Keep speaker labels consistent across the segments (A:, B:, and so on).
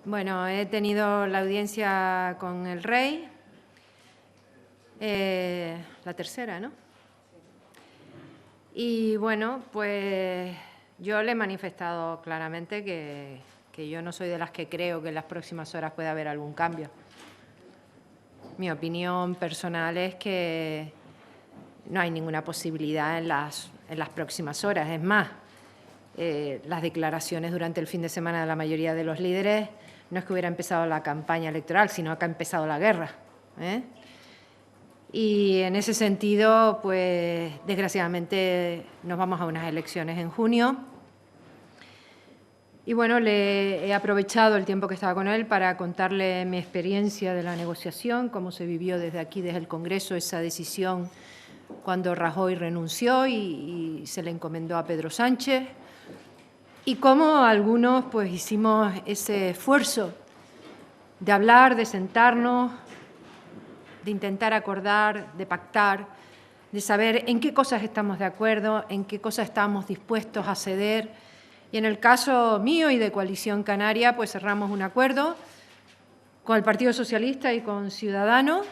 A: Bueno, he tenido la audiencia con el rey, la tercera, ¿no? Y bueno, pues yo le he manifestado claramente que yo no soy de las que creo que en las próximas horas pueda haber algún cambio. Mi opinión personal es que no hay ninguna posibilidad en las próximas horas. Es más, las declaraciones durante el fin de semana de la mayoría de los líderes no es que hubiera empezado la campaña electoral, sino que ha empezado la guerra, ¿eh? Y en ese sentido, pues desgraciadamente nos vamos a unas elecciones en junio. Y bueno, le he aprovechado el tiempo que estaba con él para contarle mi experiencia de la negociación, cómo se vivió desde aquí, desde el Congreso, esa decisión cuando Rajoy renunció y se le encomendó a Pedro Sánchez. Y cómo algunos pues hicimos ese esfuerzo de hablar, de sentarnos, de intentar acordar, de pactar, de saber en qué cosas estamos de acuerdo, en qué cosas estamos dispuestos a ceder. Y en el caso mío y de Coalición Canaria, pues cerramos un acuerdo con el Partido Socialista y con Ciudadanos,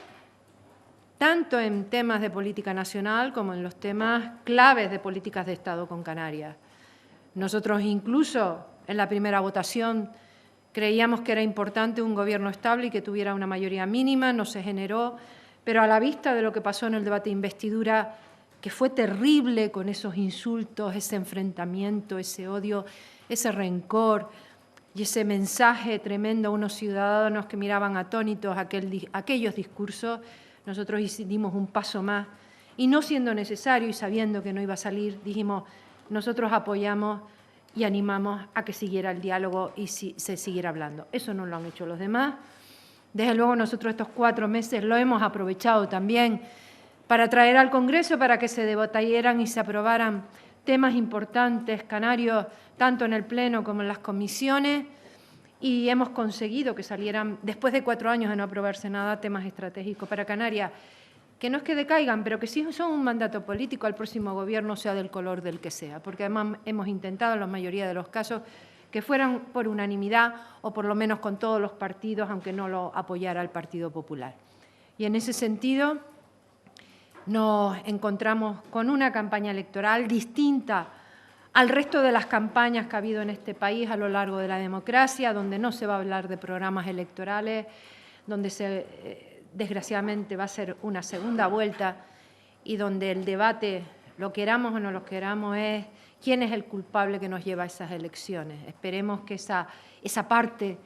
A: tanto en temas de política nacional como en los temas claves de políticas de Estado con Canarias. Nosotros incluso en la primera votación creíamos que era importante un gobierno estable y que tuviera una mayoría mínima, no se generó, pero a la vista de lo que pasó en el debate de investidura, que fue terrible con esos insultos, ese enfrentamiento, ese odio, ese rencor y ese mensaje tremendo a unos ciudadanos que miraban atónitos aquellos discursos, nosotros dimos un paso más y no siendo necesario y sabiendo que no iba a salir, dijimos, nosotros apoyamos y animamos a que siguiera el diálogo y se siguiera hablando. Eso no lo han hecho los demás. Desde luego nosotros estos 4 meses lo hemos aprovechado también para traer al Congreso para que se debatieran y se aprobaran temas importantes canarios, tanto en el Pleno como en las comisiones, y hemos conseguido que salieran, después de 4 años de no aprobarse nada, temas estratégicos para Canarias, que no es que decaigan, pero que sí son un mandato político al próximo gobierno, sea del color del que sea, porque además hemos intentado en la mayoría de los casos que fueran por unanimidad o por lo menos con todos los partidos, aunque no lo apoyara el Partido Popular. Y en ese sentido nos encontramos con una campaña electoral distinta al resto de las campañas que ha habido en este país a lo largo de la democracia, donde no se va a hablar de programas electorales, donde desgraciadamente va a ser una segunda vuelta y donde el debate, lo queramos o no lo queramos, es quién es el culpable que nos lleva a esas elecciones. Esperemos que esa parte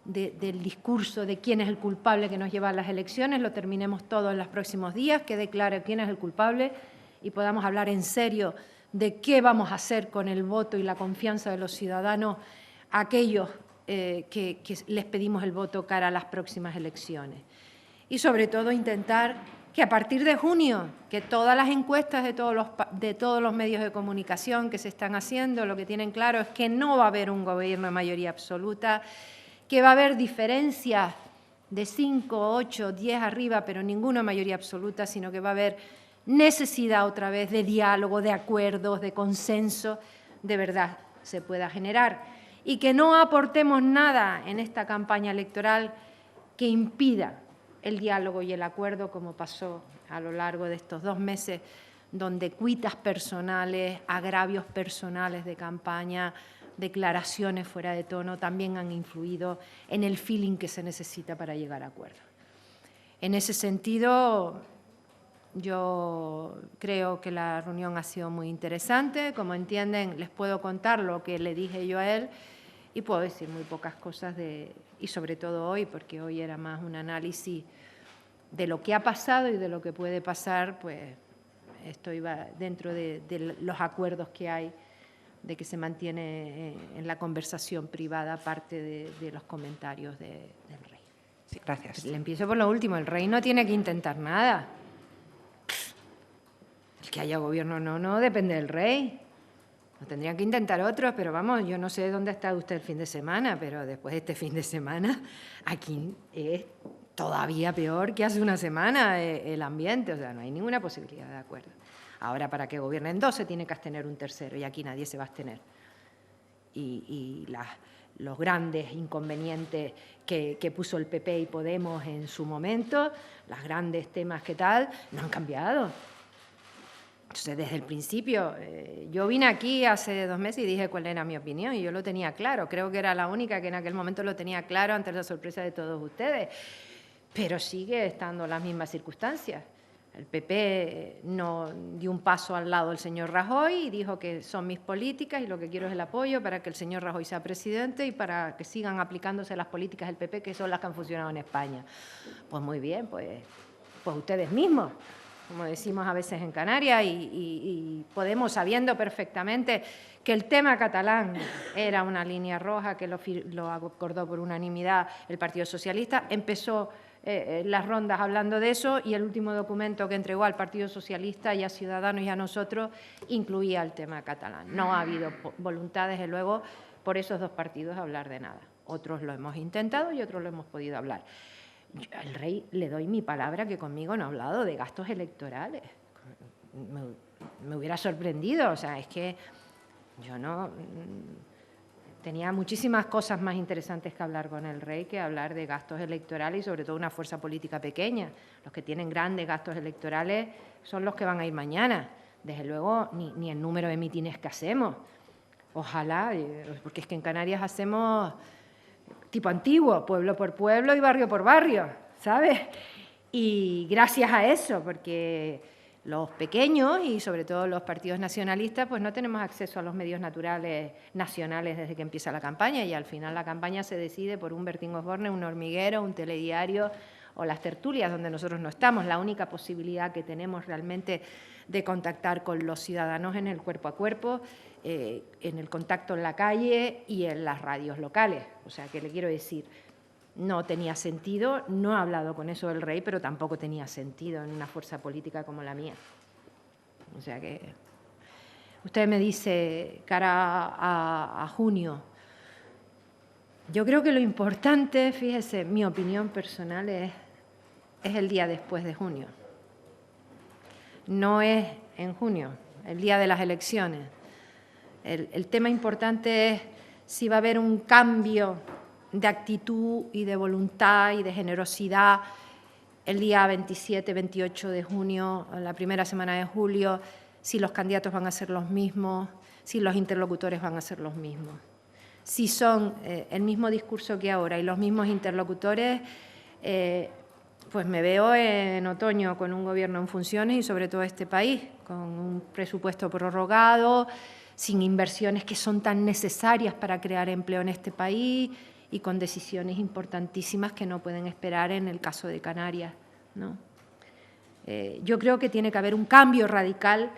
A: del discurso de quién es el culpable que nos lleva a las elecciones lo terminemos todos en los próximos días, que claro quién es el culpable y podamos hablar en serio de qué vamos a hacer con el voto y la confianza de los ciudadanos a aquellos que les pedimos el voto cara a las próximas elecciones. Y sobre todo intentar que a partir de junio, que todas las encuestas de todos los medios de comunicación que se están haciendo, lo que tienen claro es que no va a haber un gobierno de mayoría absoluta, que va a haber diferencias de 5, 8, 10 arriba, pero ninguna mayoría absoluta, sino que va a haber necesidad otra vez de diálogo, de acuerdos, de consenso, de verdad se pueda generar. Y que no aportemos nada en esta campaña electoral que impida el diálogo y el acuerdo, como pasó a lo largo de estos 2 meses, donde cuitas personales, agravios personales de campaña, declaraciones fuera de tono, también han influido en el feeling que se necesita para llegar a acuerdos. En ese sentido, yo creo que la reunión ha sido muy interesante. Como entienden, les puedo contar lo que le dije yo a él y puedo decir muy pocas cosas y sobre todo hoy, porque hoy era más un análisis de lo que ha pasado y de lo que puede pasar, pues esto iba dentro de los acuerdos que hay, de que se mantiene en la conversación privada parte de los comentarios del rey.
B: Sí, gracias.
A: Le empiezo por lo último, el rey no tiene que intentar nada. El que haya gobierno no depende del rey. Lo tendrían que intentar otros, pero vamos, yo no sé dónde está usted el fin de semana, pero después de este fin de semana, aquí es todavía peor que hace una semana el ambiente, o sea, no hay ninguna posibilidad de acuerdo. Ahora, para que gobiernen 2 se tiene que abstener un tercero y aquí nadie se va a abstener. Y los grandes inconvenientes que puso el PP y Podemos en su momento, los grandes temas que tal, no han cambiado. Entonces, desde el principio, yo vine aquí hace 2 meses y dije cuál era mi opinión y yo lo tenía claro. Creo que era la única que en aquel momento lo tenía claro ante la sorpresa de todos ustedes. Pero sigue estando las mismas circunstancias. El PP no dio un paso al lado del señor Rajoy y dijo que son mis políticas y lo que quiero es el apoyo para que el señor Rajoy sea presidente y para que sigan aplicándose las políticas del PP, que son las que han funcionado en España. Pues muy bien, pues ustedes mismos, como decimos a veces en Canarias, y Podemos, sabiendo perfectamente que el tema catalán era una línea roja, que lo acordó por unanimidad el Partido Socialista, empezó las rondas hablando de eso y el último documento que entregó al Partido Socialista y a Ciudadanos y a nosotros incluía el tema catalán. No ha habido voluntad, desde luego, por esos 2 partidos de hablar de nada. Otros lo hemos intentado y otros lo hemos podido hablar. Al rey le doy mi palabra que conmigo no ha hablado de gastos electorales. Me hubiera sorprendido, o sea, es que yo no... Tenía muchísimas cosas más interesantes que hablar con el rey que hablar de gastos electorales y sobre todo una fuerza política pequeña. Los que tienen grandes gastos electorales son los que van a ir mañana. Desde luego, ni el número de mítines que hacemos. Ojalá, porque es que en Canarias hacemos tipo antiguo, pueblo por pueblo y barrio por barrio, ¿sabes? Y gracias a eso, porque los pequeños y sobre todo los partidos nacionalistas, pues no tenemos acceso a los medios naturales nacionales desde que empieza la campaña y al final la campaña se decide por un Bertín Osborne, un hormiguero, un telediario o las tertulias donde nosotros no estamos. La única posibilidad que tenemos realmente de contactar con los ciudadanos en el cuerpo a cuerpo, en el contacto en la calle y en las radios locales. O sea, que le quiero decir, no tenía sentido, no he hablado con eso del rey, pero tampoco tenía sentido en una fuerza política como la mía. O sea que usted me dice cara a junio. Yo creo que lo importante, fíjese, mi opinión personal es el día después de junio. No es en junio, el día de las elecciones. El tema importante es si va a haber un cambio de actitud y de voluntad y de generosidad el día 27, 28 de junio, la primera semana de julio, si los candidatos van a ser los mismos, si los interlocutores van a ser los mismos. Si son el mismo discurso que ahora y los mismos interlocutores, pues me veo en otoño con un gobierno en funciones y sobre todo este país, con un presupuesto prorrogado, sin inversiones que son tan necesarias para crear empleo en este país y con decisiones importantísimas que no pueden esperar en el caso de Canarias, ¿no? Yo creo que tiene que haber un cambio radical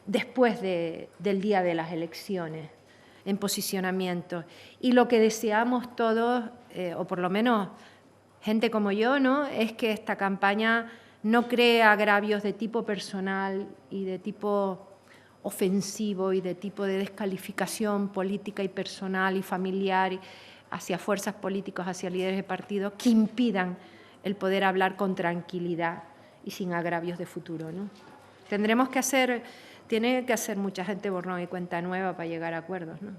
A: después del día de las elecciones en posicionamiento. Y lo que deseamos todos, o por lo menos gente como yo, ¿no?, es que esta campaña no cree agravios de tipo personal y de tipo ofensivo y de tipo de descalificación política y personal y familiar hacia fuerzas políticas, hacia líderes de partidos, que impidan el poder hablar con tranquilidad y sin agravios de futuro, ¿no? Tiene que hacer mucha gente borrón y cuenta nueva para llegar a acuerdos, ¿no?